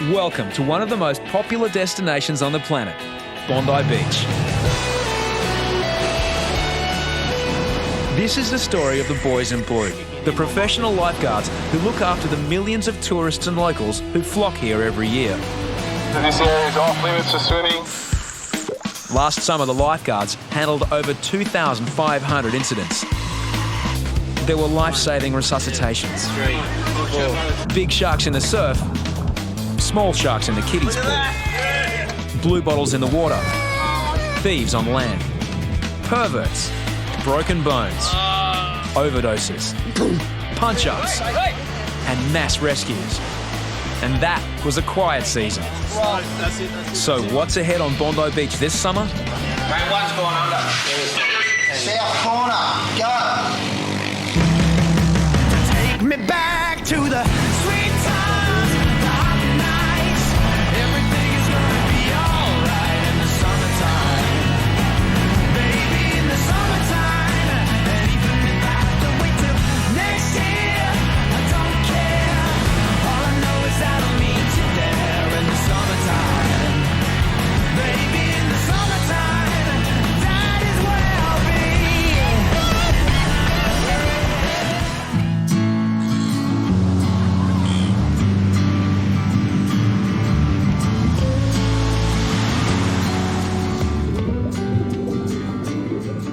Welcome to one of the most popular destinations on the planet, Bondi Beach. This is the story of the boys in blue, the professional lifeguards who look after the millions of tourists and locals who flock here every year. This area is off limits for swimming. Last summer, the lifeguards handled over 2,500 incidents. There were life-saving resuscitations. Big sharks in the surf, small sharks in the kiddies pool, blue bottles in the water, thieves on land, perverts, broken bones, overdoses, punch-ups, and mass rescues. And that was a quiet season. So what's ahead on Bondi Beach this summer? Main one's gone under. South corner, go! Take me back to the sweet times, the happy nights. Everything is gonna be alright in the summertime. Baby, in the summertime. And even if I have to wait till next year, I don't care. All I know is that I'll meet you there in the summertime. Baby, in the summertime, that is where I'll be.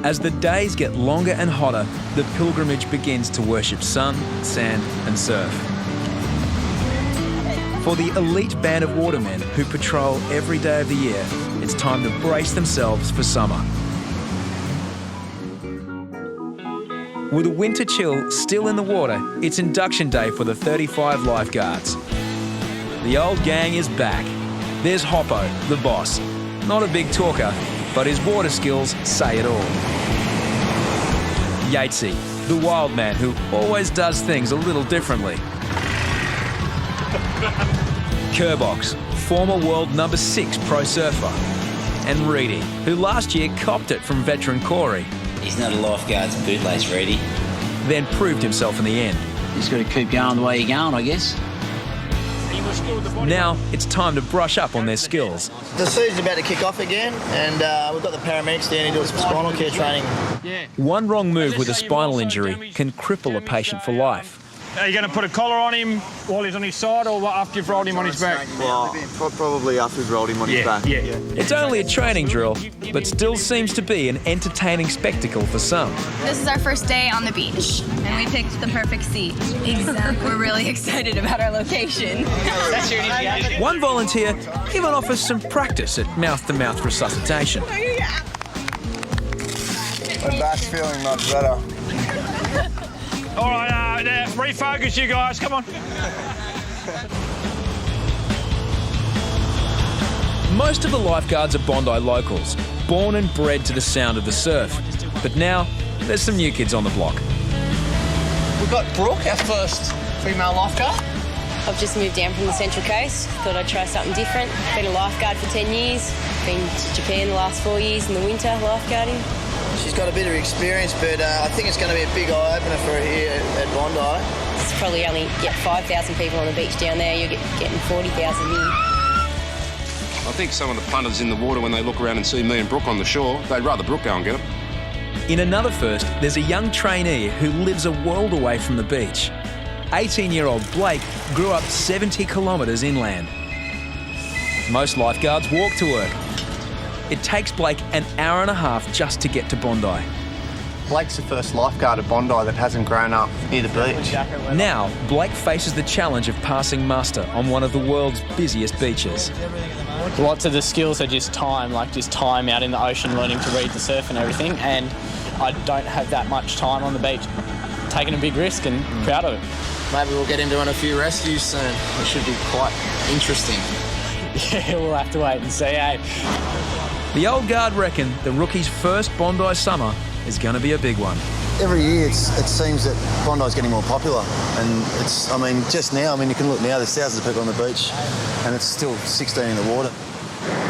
As the days get longer and hotter, the pilgrimage begins to worship sun, sand and surf. For the elite band of watermen who patrol every day of the year, it's time to brace themselves for summer. With the winter chill still in the water, it's induction day for the 35 lifeguards. The old gang is back. There's Hoppo, the boss. Not a big talker, but his water skills say it all. Yatesy, the wild man who always does things a little differently. Kerbox, former world number 6 pro surfer. And Reidy, who last year copped it from veteran Corey. He's not a lifeguard's bootlace, Reidy. Then proved himself in the end. He's got to keep going the way you're going, I guess. Now it's time to brush up on their skills. The season's about to kick off again, and we've got the paramedics down here doing some spinal care training. One wrong move with a spinal injury can cripple a patient for life. Are you going to put a collar on him while he's on his side or after you've rolled him on his back? Well, probably after we've rolled him on his back. Yeah. It's only a training drill, but still seems to be an entertaining spectacle for some. This is our first day on the beach, and we picked the perfect seat. Exactly. We're really excited about our location. One volunteer even offers some practice at mouth-to-mouth resuscitation. My back's feeling much better. All right, now refocus you guys, come on. Most of the lifeguards are Bondi locals, born and bred to the sound of the surf. But now, there's some new kids on the block. We've got Brooke, our first female lifeguard. I've just moved down from the Central Coast. Thought I'd try something different. Been a lifeguard for 10 years. Been to Japan the last 4 years in the winter lifeguarding. She's got a bit of experience, but I think it's going to be a big eye-opener for her here at Bondi. It's probably only 5,000 people on the beach down there. You're getting 40,000 here. I think some of the punters in the water, when they look around and see me and Brooke on the shore, they'd rather Brooke go and get them. In another first, there's a young trainee who lives a world away from the beach. 18-year-old Blake grew up 70 kilometres inland. Most lifeguards walk to work. It takes Blake an hour and a half just to get to Bondi. Blake's the first lifeguard at Bondi that hasn't grown up near the beach. Now, Blake faces the challenge of passing muster on one of the world's busiest beaches. Lots of the skills are just time out in the ocean, learning to read the surf and everything, and I don't have that much time on the beach. Taking a big risk and proud of it. Maybe we'll get him doing a few rescues soon. It should be quite interesting. Yeah, we'll have to wait and see, eh? The old guard reckon the rookie's first Bondi summer is going to be a big one. Every year it seems that Bondi's getting more popular, and just now, you can look now, there's thousands of people on the beach and it's still 16 in the water.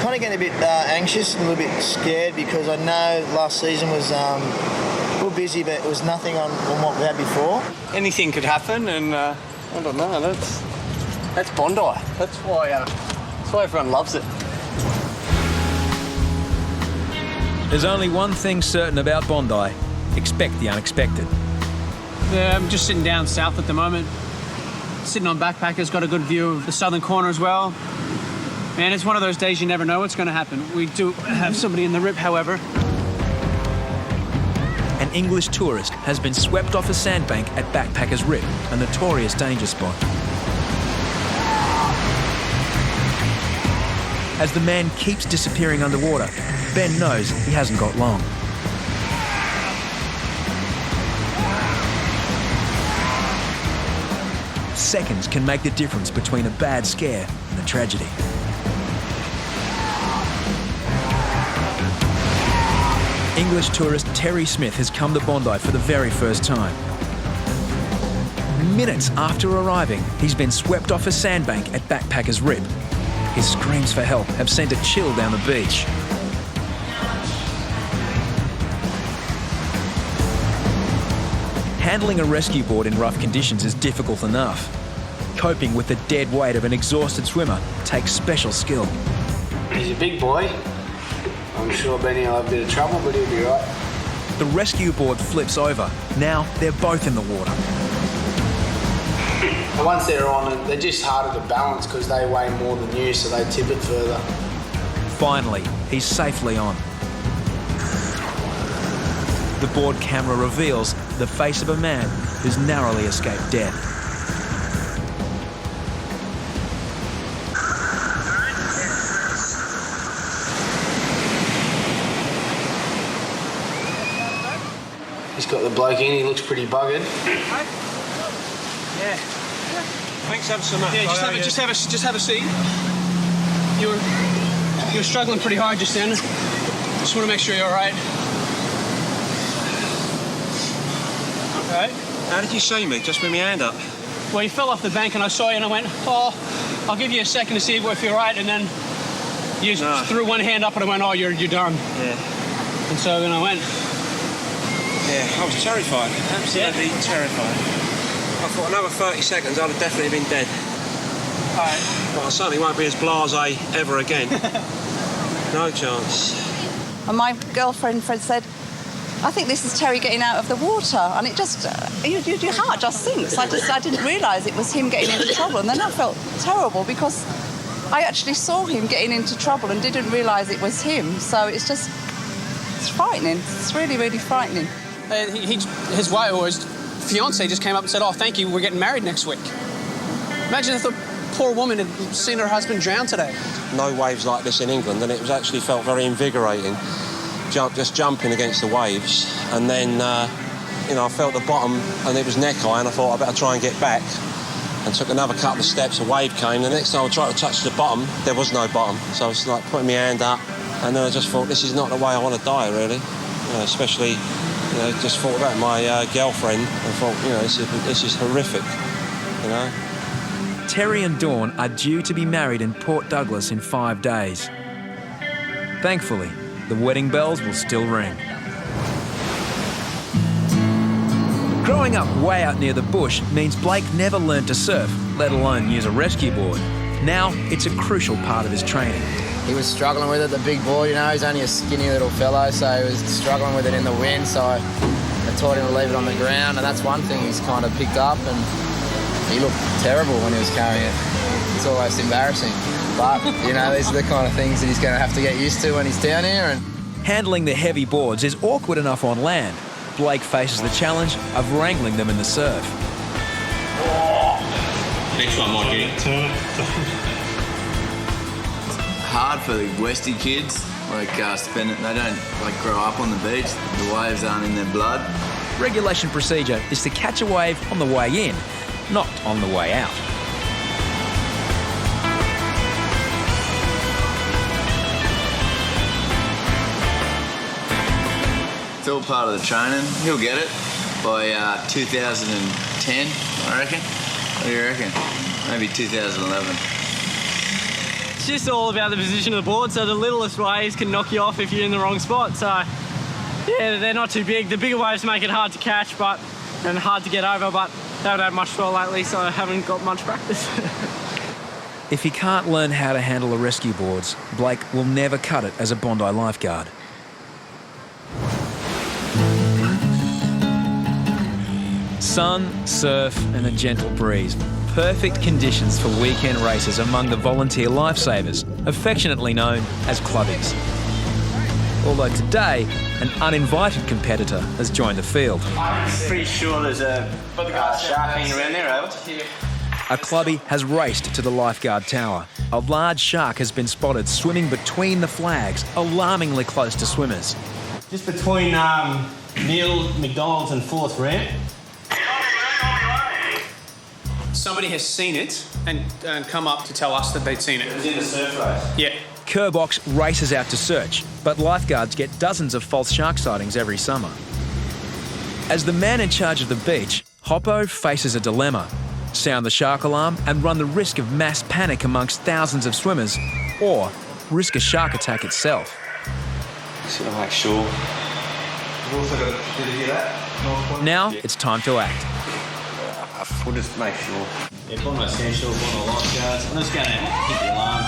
Kind of getting a bit anxious and a little bit scared because I know last season was a little busy, but it was nothing on what we had before. Anything could happen, and I don't know, That's Bondi. That's why everyone loves it. There's only one thing certain about Bondi. Expect the unexpected. Yeah, I'm just sitting down south at the moment. Sitting on backpackers, got a good view of the southern corner as well. And it's one of those days you never know what's going to happen. We do have somebody in the rip, however. An English tourist has been swept off a sandbank at Backpackers Rip, a notorious danger spot. As the man keeps disappearing underwater, Ben knows he hasn't got long. Seconds can make the difference between a bad scare and a tragedy. English tourist Terry Smith has come to Bondi for the very first time. Minutes after arriving, he's been swept off a sandbank at Backpackers Rip. His screams for help have sent a chill down the beach. Handling a rescue board in rough conditions is difficult enough. Coping with the dead weight of an exhausted swimmer takes special skill. He's a big boy. I'm sure Benny will have a bit of trouble, but he'll be right. The rescue board flips over. Now they're both in the water. Once they're on, they're just harder to balance because they weigh more than you, so they tip it further. Finally, he's safely on. The board camera reveals the face of a man who's narrowly escaped death. He's got the bloke in, he looks pretty buggered. Yeah. Thanks ever so much. Yeah, just have a seat. You were struggling pretty hard just then. Just want to make sure you're all right. All right. How did you see me? Just with my hand up? Well, you fell off the bank and I saw you and I went, oh, I'll give you a second to see if you're all right. And then you threw one hand up and I went, oh, you're done. Yeah. And so then I went. Yeah, I was terrified. Absolutely terrified. I thought another 30 seconds I'd have definitely been dead. All right. But I certainly won't be as blasé ever again. No chance. And my girlfriend Fred said, I think this is Terry getting out of the water. And it just, your heart just sinks. I didn't realise it was him getting into trouble. And then I felt terrible because I actually saw him getting into trouble and didn't realise it was him. So it's frightening. It's really, really frightening. His wife or his fiance just came up and said, oh, thank you, we're getting married next week. Imagine if the poor woman had seen her husband drown today. No waves like this in England, and it was actually felt very invigorating, just jumping against the waves. And then, I felt the bottom, and it was neck high, and I thought I better try and get back. And took another couple of steps, a wave came. The next time I tried to touch the bottom, there was no bottom. So I was like putting my hand up, and then I just thought, this is not the way I want to die, really. Especially, just thought about my girlfriend and thought, this is horrific, Terry and Dawn are due to be married in Port Douglas in 5 days. Thankfully, the wedding bells will still ring. Growing up way out near the bush means Blake never learned to surf, let alone use a rescue board. Now, it's a crucial part of his training. He was struggling with it, the big board, he's only a skinny little fellow, so he was struggling with it in the wind, so I taught him to leave it on the ground, and that's one thing he's kind of picked up, and he looked terrible when he was carrying it. It's almost embarrassing. But, these are the kind of things that he's going to have to get used to when he's down here. And handling the heavy boards is awkward enough on land. Blake faces the challenge of wrangling them in the surf. Next one, Mikey. Hard for the Westie kids, they don't grow up on the beach. The waves aren't in their blood. Regulation procedure is to catch a wave on the way in, not on the way out. It's all part of the training. He'll get it by 2010, I reckon. What do you reckon? Maybe 2011. It's just all about the position of the board, so the littlest waves can knock you off if you're in the wrong spot. So, yeah, they're not too big. The bigger waves make it hard to catch and hard to get over, but they haven't had much swell lately, so I haven't got much practice. If he can't learn how to handle the rescue boards, Blake will never cut it as a Bondi lifeguard. Sun, surf and a gentle breeze. Perfect conditions for weekend races among the volunteer lifesavers, affectionately known as clubbies. Although today, an uninvited competitor has joined the field. I'm pretty sure there's a shark hanging around there, Albert. A clubbie has raced to the lifeguard tower. A large shark has been spotted swimming between the flags, alarmingly close to swimmers. Just between Neil McDonald's and 4th Ramp. Somebody has seen it and come up to tell us that they'd seen it. It was in the surf race. Yeah. Kerbox races out to search, but lifeguards get dozens of false shark sightings every summer. As the man in charge of the beach, Hoppo faces a dilemma: sound the shark alarm and run the risk of mass panic amongst thousands of swimmers, or risk a shark attack itself. Just gotta make sure. We've also got to hear that. Now it's time to act. We'll just make sure. Yeah, Bondi Essential, Bondi Lifeguards. I'm just going to hit the alarm.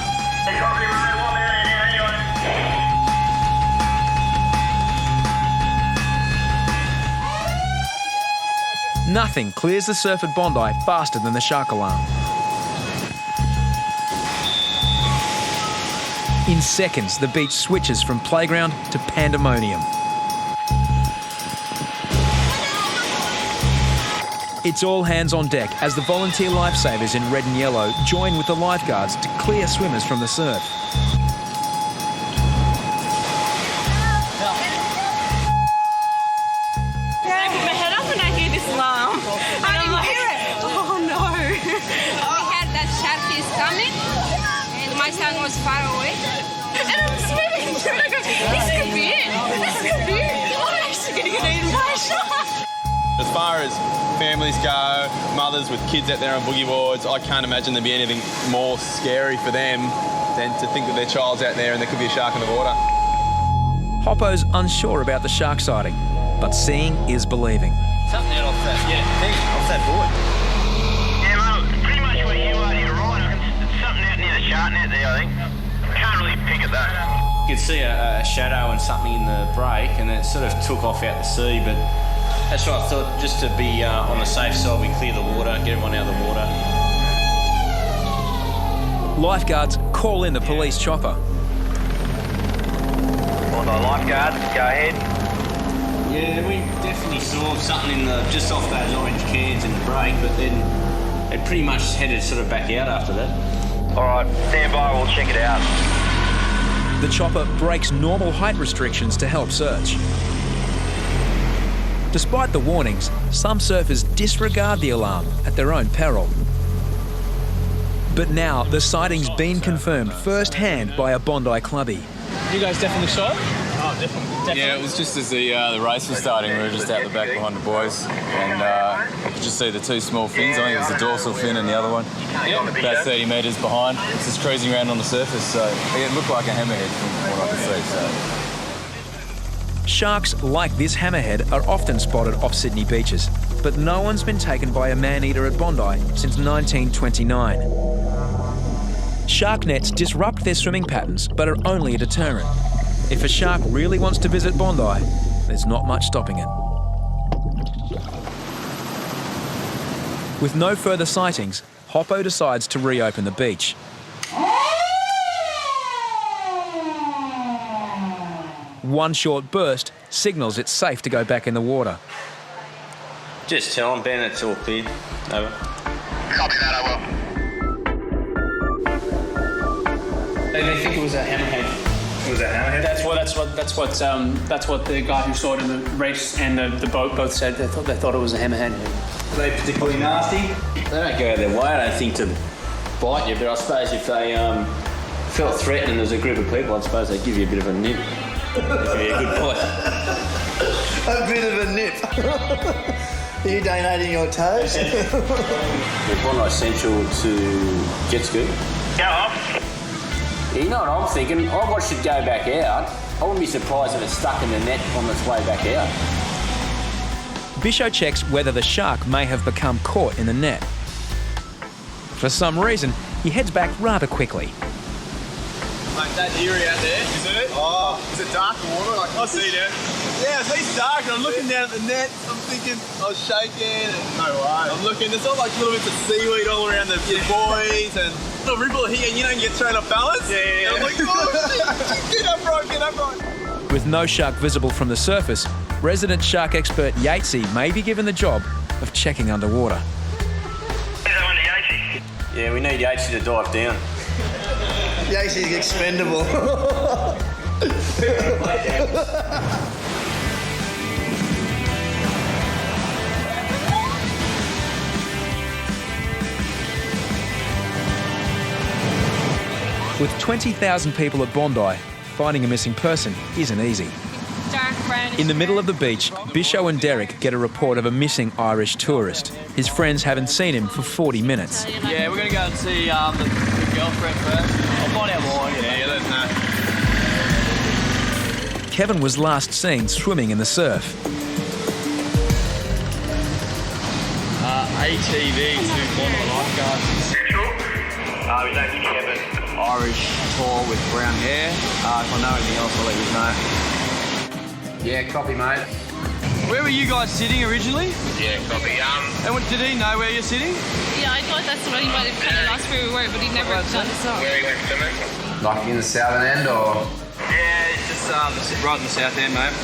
Nothing clears the surf at Bondi faster than the shark alarm. In seconds, the beach switches from playground to pandemonium. It's all hands on deck as the volunteer lifesavers in red and yellow join with the lifeguards to clear swimmers from the surf. I put my head up and I hear this alarm. And I'm like, oh no. We had that shark is coming and my son was far away. And I'm swimming through it. I go, this could be it. This could be it. I'm actually going to get eaten by a shark. As far as families go, mothers with kids out there on boogie boards, I can't imagine there'd be anything more scary for them than to think that their child's out there and there could be a shark in the water. Hoppo's unsure about the shark sighting, but seeing is believing. Something out off that, off that board. Yeah, mate, pretty much where you are, you're right. It's something out near the shark net there, I think. Can't really pick at that. You could see a shadow and something in the break, and it sort of took off out the sea, but that's what I thought, just to be on the safe side, we clear the water, get everyone out of the water. Lifeguards call in the police chopper. Bondi lifeguards, go ahead. Yeah, we definitely saw something in just off those orange cans in the break, but then it pretty much headed sort of back out after that. All right, stand by, we'll check it out. The chopper breaks normal height restrictions to help search. Despite the warnings, some surfers disregard the alarm at their own peril. But now the sighting's been confirmed firsthand by a Bondi clubbie. You guys definitely saw it? Oh, definitely. Yeah, it was just as the race was starting. We were just out the back behind the boys, and you could just see the two small fins. I think it was the dorsal fin and the other one, about 30 metres behind. It's just cruising around on the surface, so it looked like a hammerhead from what I could see. So. Sharks like this hammerhead are often spotted off Sydney beaches, but no one's been taken by a man-eater at Bondi since 1929. Shark nets disrupt their swimming patterns, but are only a deterrent. If a shark really wants to visit Bondi, there's not much stopping it. With no further sightings, Hoppo decides to reopen the beach. One short burst signals it's safe to go back in the water. Just tell them, Ben, it's all clear. Over. Copy that, I will. They think it was a hammerhead. It was a hammerhead? That's what the guy who saw it in the race and the boat both said. They thought it was a hammerhead. Are they particularly nasty? They don't go out of their way, I don't think, to bite you, but I suppose if they felt threatened and there's a group of people, I suppose they'd give you a bit of a nip. If you're a good boy. A bit of a nip. Are you donating your toes? We're Bondi Essential to jet ski. Go off. You know what I'm thinking? I watched it go back out. I wouldn't be surprised if it's stuck in the net on its way back out. Bisho checks whether the shark may have become caught in the net. For some reason, he heads back rather quickly. Like that area out there, is it? Oh, is it dark water? Like, I see that. Yeah, it's dark, and I'm looking down at the net. I'm thinking, I was shaking, and no way. I'm looking, there's all like little bits of seaweed all around the buoys, and a little ripple here, and you don't get thrown off balance. Yeah. And I'm like, oh, shit, get upright. With no shark visible from the surface, resident shark expert Yatesy may be given the job of checking underwater. Yeah, we need Yatesy to dive down. Yatesy's expendable. With 20,000 people at Bondi, finding a missing person isn't easy. Dark brown. In the middle of the beach, Bisho and Derek get a report of a missing Irish tourist. His friends haven't seen him for 40 minutes. Yeah, we're going to go and see the girlfriend first. I'll find out more. Yeah, let us know. Kevin was last seen swimming in the surf. ATV to Bondi Lifeguards. We don't see Kevin. Irish, tall with brown hair. If I know anything else, I'll let you know. Yeah, copy, mate. Where were you guys sitting originally? Yeah, copy. And did he know where you're sitting? Yeah, I thought that's what he might have kind of lost where we were, but he never done his own. Where he went swimming? Like in the southern end, or? Yeah, it's just right in the south end, mate.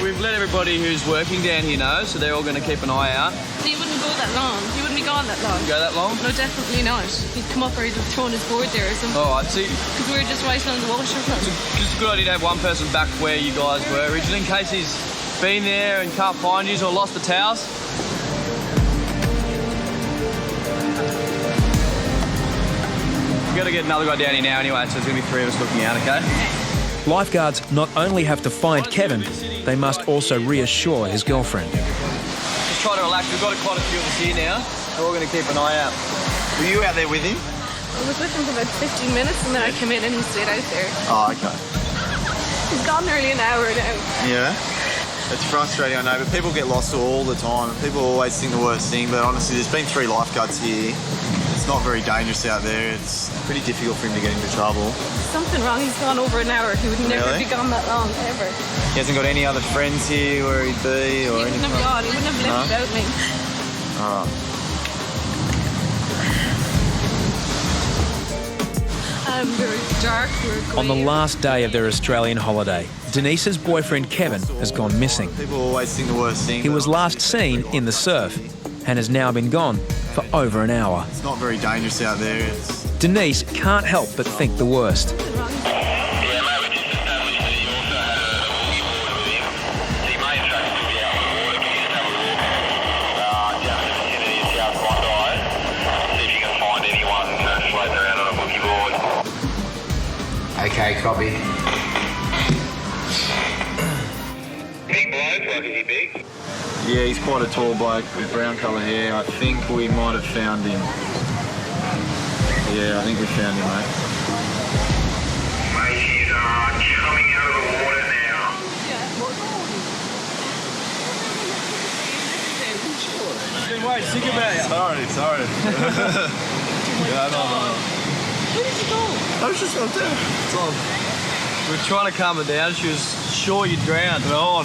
We've let everybody who's working down here know, so they're all going to keep an eye out. He wouldn't go that long. He wouldn't be gone that long. Go that long? No, definitely not. He'd come up or he'd have thrown his board there or something. Oh, I'd see. Because we were just right on the water. It's a good idea to have one person back where you guys were originally, in case he's been there and can't find you or lost the towels. We've got to get another guy down here now anyway, so there's going to be 3 of us looking out, okay? Lifeguards not only have to find Kevin, they must also reassure his girlfriend. Just try to relax. We've got quite a few of us here now, so we're going to keep an eye out. Were you out there with him? I was with him for about 15 minutes and then I came in and he stayed out there. Oh, okay. He's gone nearly an hour now. Yeah. It's frustrating, I know, but people get lost all the time. People always think the worst thing, but honestly, there's been 3 lifeguards here. It's not very dangerous out there. It's pretty difficult for him to get into trouble. Something wrong. He's gone over an hour. He would never Really? be gone that long, ever. He hasn't got any other friends here where he'd be or He wouldn't anything? have gone. He wouldn't have lived No? without me. All right. Very dark. We're On the last day of their Australian holiday, Denise's boyfriend Kevin has gone missing. People always think the worst thing. He was last seen in the surf and has now been gone for over an hour. It's not very dangerous out there. Denise can't help but think the worst. Okay, copy. Big bloke, like, is he big? Yeah, he's quite a tall bloke with brown colour hair. I think we might have found him. Yeah, I think we found him, mate. Mate, he's coming out of the water now. I've been worried sick about you. Sorry. Yeah, no. Where did you go? I was just up there. It's on. We were trying to calm her down. She was sure you'd drown. No.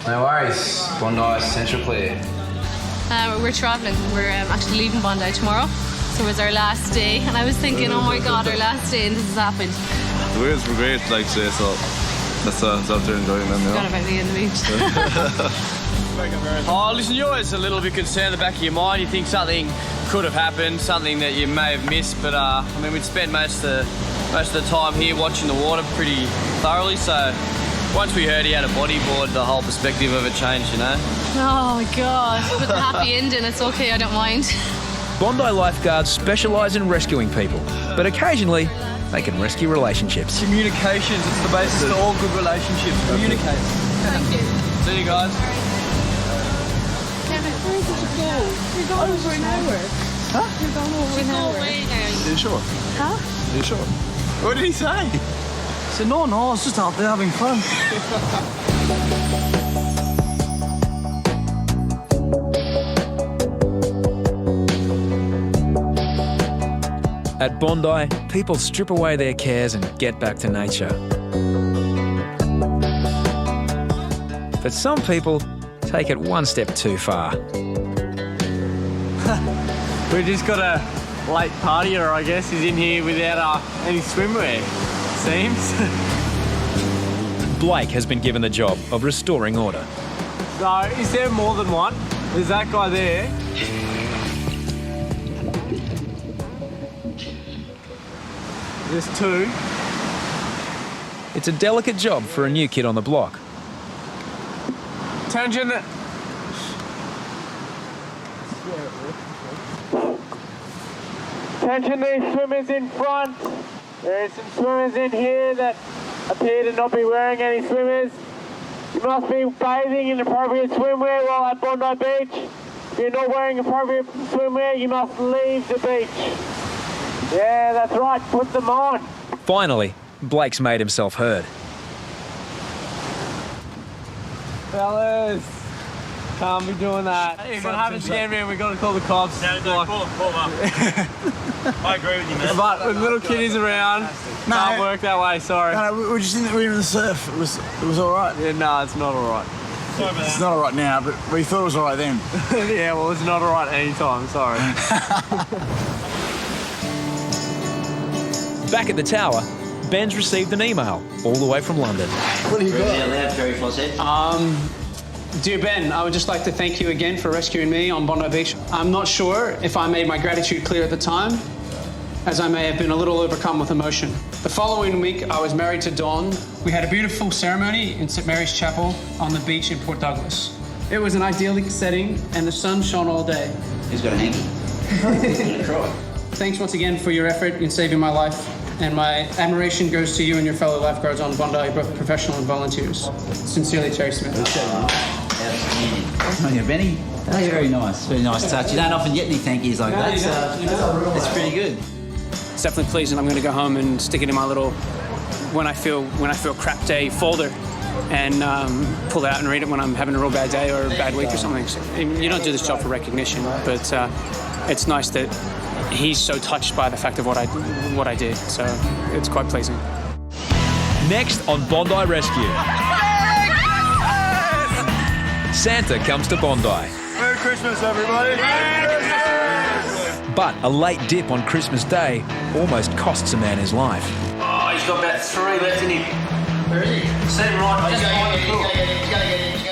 No worries. Bondi Central clear. We're travelling. We're actually leaving Bondi tomorrow. So it was our last day. And I was thinking, oh my God, our last day and this has happened. The waves were great, like say, so that's out there enjoying them, you know. Forgot about me on the beach. Oh, listen, you're always a little bit concerned in the back of your mind. You think something could have happened, something that you may have missed. But I mean, we'd spent most of the time here watching the water pretty thoroughly. So once we heard he had a bodyboard, the whole perspective of it changed, you know. Oh my God. With the happy ending, it's okay, I don't mind. Bondi Lifeguards specialise in rescuing people, but occasionally they can rescue relationships. Communications, it's the basis of all good relationships. Communicate. Thank you. See you guys. Kevin, where did you go? You're gone over an hour. Huh? You're gone over an hour. Are you sure? Huh? Are you sure? What did he say? I said, no, I was just out there having fun. At Bondi, people strip away their cares and get back to nature. But some people take it one step too far. We just got a late partier, I guess. He's in here without any swimwear, seems. Blake has been given the job of restoring order. So, is there more than one? There's that guy there. There's two. It's a delicate job for a new kid on the block. Attention. Attention, these swimmers in front. There are some swimmers in here that appear to not be wearing any swimmers. You must be bathing in appropriate swimwear while at Bondi Beach. If you're not wearing appropriate swimwear, you must leave the beach. Yeah, that's right, put them on. Finally, Blake's made himself heard. Fellas, can't be doing that. If it happens again, man, we've got to call the cops. No, call them up. I agree with you, man. But with little kiddies around, can't work that way, sorry. No, we just we were in the surf. It was all right. Yeah, no, it's not all right. Sorry about it's not all right now, but we thought it was all right then. Yeah, well, it's not all right any time, sorry. Back at the tower, Ben's received an email all the way from London. What do you got? Dear Ben, I would just like to thank you again for rescuing me on Bondi Beach. I'm not sure if I made my gratitude clear at the time, as I may have been a little overcome with emotion. The following week, I was married to Dawn. We had a beautiful ceremony in St. Mary's Chapel on the beach in Port Douglas. It was an idyllic setting, and the sun shone all day. He's got a hanky. Thanks once again for your effort in saving my life, and my admiration goes to you and your fellow lifeguards on Bondi, both professional and volunteers. Sincerely, Terry Smith. On you, Benny. That's very nice. Very nice touch. You don't often get any thank yous like that, so it's pretty good. It's definitely pleasing. I'm going to go home and stick it in my little when I feel crap day folder, and pull it out and read it when I'm having a real bad day or a bad week or something. So, you don't do this job for recognition, but it's nice that he's so touched by the fact of what I did. So it's quite pleasing. Next on Bondi Rescue. Santa comes to Bondi. Merry Christmas, everybody. But a late dip on Christmas Day almost costs a man his life. Oh, he's got about 3 left in him. Where is he? Set him right. Just behind the pool.